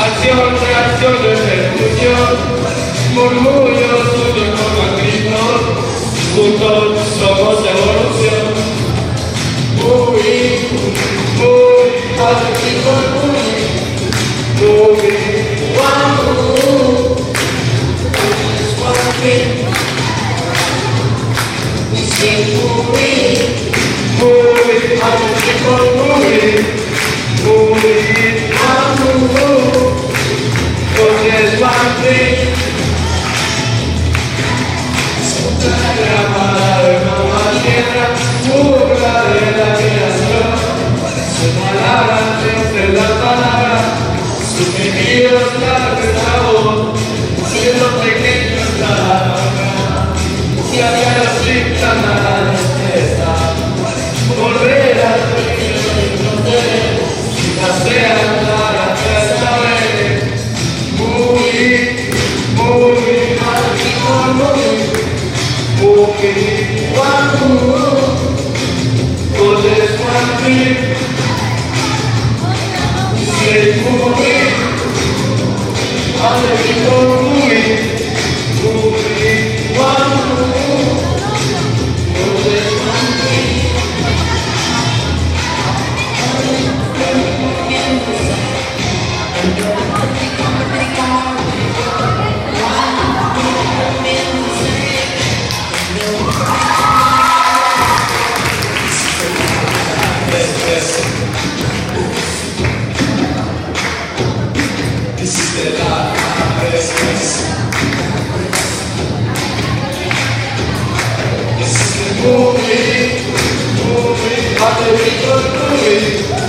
Acción, reacción, repercusión, murmullo suyo como gritos, juntos somos evolución. Muy, otro tipo muy, wow, one thing, we sing otro tipo muy, es one thing. Llamada de nueva tierra, burla de la creación. Su palabra entre las palabras, sus gemidos la sabor, siendo pequeños la boca, y hacia los pintan a la tristeza. Volver a pequeños entonces, ya sean claras esta vez. Muy, cause it's one thing. Say moving, other people moving, one move, cause it's one thing. This is the life, this is the movie, other people moving.